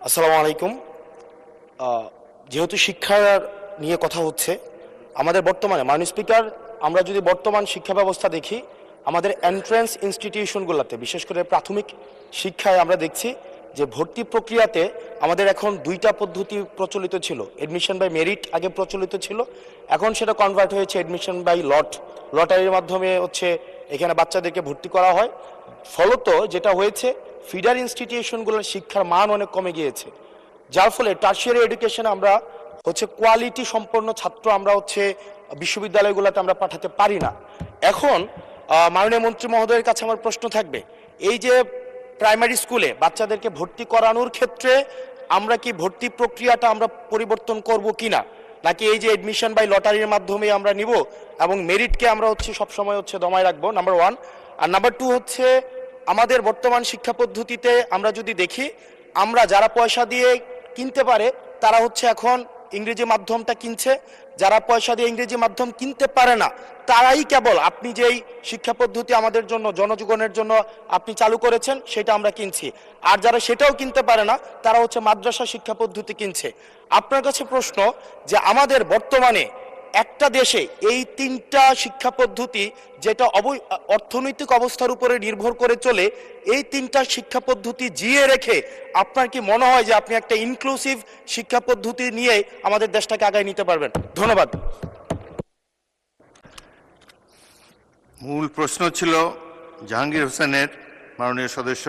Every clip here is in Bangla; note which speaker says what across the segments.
Speaker 1: আসসালামু আলাইকুম। যেহেতু শিক্ষার নিয়ে কথা হচ্ছে, আমাদের বর্তমানে মাননীয় স্পিকার, আমরা যদি বর্তমান শিক্ষা ব্যবস্থা দেখি, আমাদের এন্ট্রান্স ইনস্টিটিউশনগুলোতে বিশেষ করে প্রাথমিক শিক্ষায় আমরা দেখছি যে ভর্তি প্রক্রিয়াতে আমাদের এখন দুইটা পদ্ধতি প্রচলিত ছিল। এডমিশন বাই মেরিট আগে প্রচলিত ছিল, এখন সেটা কনভার্ট হয়েছে এডমিশন বাই লটারির মাধ্যমে হচ্ছে এখানে বাচ্চাদেরকে ভর্তি করা হয়। ফলত যেটা হয়েছে, ফিডার ইনস্টিটিউশনগুলোর শিক্ষার মান অনেক কমে গিয়েছে, যার ফলে টারশিয়ারি এডুকেশনে আমরা হচ্ছে কোয়ালিটি সম্পন্ন ছাত্র আমরা হচ্ছে বিশ্ববিদ্যালয়গুলোতে আমরা পাঠাতে পারি না। এখন মাননীয় মন্ত্রী মহোদয়ের কাছে আমার প্রশ্ন থাকবে, এই যে প্রাইমারি স্কুলে বাচ্চাদেরকে ভর্তি করানোর ক্ষেত্রে আমরা কি ভর্তি প্রক্রিয়াটা আমরা পরিবর্তন করব কিনা, নাকি এই যে এডমিশন বাই লটারির মাধ্যমে আমরা নিব এবং মেরিটকে আমরা হচ্ছে সবসময় হচ্ছে দমায় রাখবো, নাম্বার ওয়ান। আর নাম্বার টু হচ্ছে, আমাদের বর্তমান শিক্ষা পদ্ধতিতে আমরা যদি দেখি, আমরা যারা পয়সা দিয়ে কিনতে পারে তারা হচ্ছে এখন ইংরেজি মাধ্যমটা কিনছে, যারা পয়সা দিয়ে ইংরেজি মাধ্যম কিনতে পারে না তারাই কেবল আপনি যেই শিক্ষা পদ্ধতি আমাদের জন্য জনজীবনের জন্য আপনি চালু করেছেন সেটা আমরা কিনছি, আর যারা সেটাও কিনতে পারে না তারা হচ্ছে মাদ্রাসা শিক্ষা পদ্ধতি কিনছে। আপনার কাছে প্রশ্ন যে আমাদের বর্তমানে একটা দেশে এই তিনটা শিক্ষা পদ্ধতি যেটা অর্থনৈতিক অবস্থার উপরে নির্ভর করে চলে, এই তিনটা শিক্ষা পদ্ধতি জিয়ে রেখে আপনার কি মনে হয় যে আপনি একটা ইনক্লুসিভ শিক্ষা পদ্ধতি নিয়ে আমাদের দেশটাকে আগায় নিতে পারবেন? ধন্যবাদ।
Speaker 2: মূল প্রশ্ন ছিল জাহাঙ্গীর হোসেনের, মাননীয় সদস্য,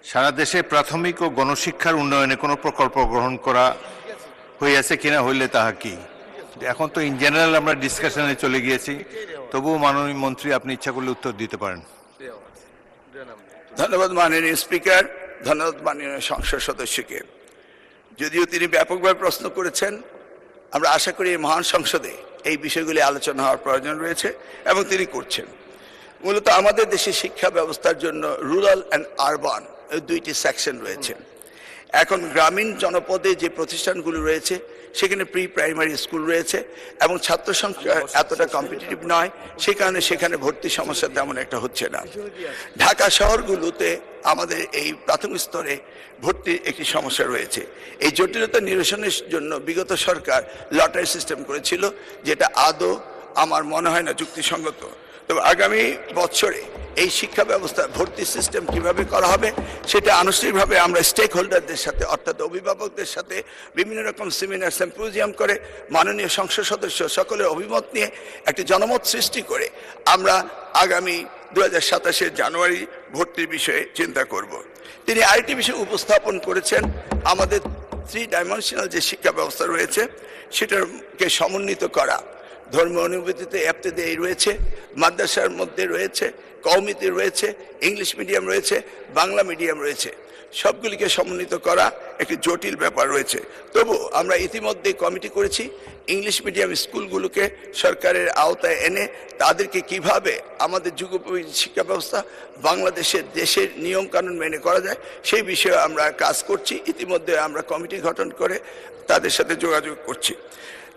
Speaker 2: সারা দেশে প্রাথমিক ও গণশিক্ষার উন্নয়নে কোনো প্রকল্প গ্রহণ করা হইয়াছে কিনা, হইলে তাহা কি? এখন তো ইন জেনারেল আমরা ডিসকাশনে চলে গিয়েছি, তবুও মাননীয় মন্ত্রী আপনি ইচ্ছা করলে উত্তর দিতে পারেন।
Speaker 3: ধন্যবাদ মাননীয় স্পিকার, ধন্যবাদ মাননীয় সংসদ সদস্যকে। যদিও তিনি ব্যাপকভাবে প্রশ্ন করেছেন, আমরা আশা করি এই মহান সংসদে এই বিষয়গুলি আলোচনা হওয়ার প্রয়োজন রয়েছে এবং তিনি করছেন। মূলত আমাদের দেশে শিক্ষা ব্যবস্থার জন্য রুরাল অ্যান্ড আরবান এই দুইটি সেকশন রয়েছে। এখন গ্রামীণ জনপদে যে প্রতিষ্ঠানগুলো রয়েছে সেখানে প্রি প্রাইমারি স্কুল রয়েছে এবং ছাত্র সংখ্যা এতটা কম্পিটিটিভ নয়, সে কারণে সেখানে ভর্তি সমস্যা তেমন একটা হচ্ছে না। ঢাকা শহরগুলোতে আমাদের এই প্রাথমিক স্তরে ভর্তির একটি সমস্যা রয়েছে। এই জটিলতা নিরসনের জন্য বিগত সরকার লটারি সিস্টেম করেছিল, যেটা আদৌ আমার মনে হয় না যুক্তিসঙ্গত। তবে আগামী বছরে এই শিক্ষা ব্যবস্থা ভর্তি সিস্টেম কিভাবে করা হবে সেটা আনুষ্ঠানিকভাবে আমরা স্টেক হোল্ডারদের সাথে, অর্থাৎ অভিভাবকদের সাথে বিভিন্ন রকম সেমিনার সিম্পোজিয়াম করে মাননীয় সংসদ সদস্য সকলের অভিমত নিয়ে একটি জনমত সৃষ্টি করে আমরা আগামী 2027 জানুয়ারি ভর্তির বিষয়ে চিন্তা করব। তিনি আরেকটি বিষয় উপস্থাপন করেছেন, আমাদের 3 ডাইমেনশনাল যে শিক্ষা ব্যবস্থা রয়েছে সেটাকে সমন্বিত করা। ধর্ম অনুভূতিতে ইবতেদায়ী রয়েছে, মাদ্রাসার মধ্যে রয়েছে, কওমিতে রয়েছে, ইংলিশ মিডিয়াম রয়েছে, বাংলা মিডিয়াম রয়েছে, সবগুলিকে সমন্বিত করা একটি জটিল ব্যাপার রয়েছে। তবু আমরা ইতিমধ্যে কমিটি করেছি ইংলিশ মিডিয়াম স্কুলগুলোকে সরকারের আওতায় এনে তাদেরকে কিভাবে আমাদের যুগোপযোগী শিক্ষা ব্যবস্থা বাংলাদেশের দেশের নিয়ম কানুন মেনে করা যায় সেই বিষয়ে আমরা কাজ করছি। ইতিমধ্যে আমরা কমিটি গঠন করে তাদের সাথে যোগাযোগ করছি।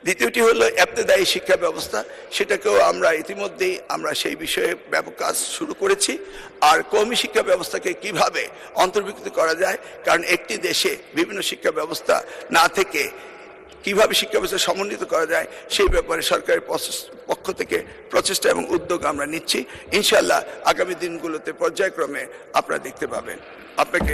Speaker 3: দ্বিতীয়টি হলো ইবতেদায়ী শিক্ষা ব্যবস্থা, সেটাকেও আমরা ইতিমধ্যেই আমরা সেই বিষয়ে ব্যাপক কাজ শুরু করেছি। আর কওমি শিক্ষা ব্যবস্থাকে কিভাবে অন্তর্ভুক্ত করা যায়, কারণ একটি দেশে বিভিন্ন শিক্ষা ব্যবস্থা না থেকে কিভাবে শিক্ষা ব্যবস্থা সমন্বিত করা যায় সেই ব্যাপারে সরকারের পক্ষ থেকে প্রচেষ্টা এবং উদ্যোগ আমরা নিচ্ছি। ইনশাআল্লাহ আগামী দিনগুলোতে পর্যায়ক্রমে আপনারা দেখতে পাবেন। আপনাকে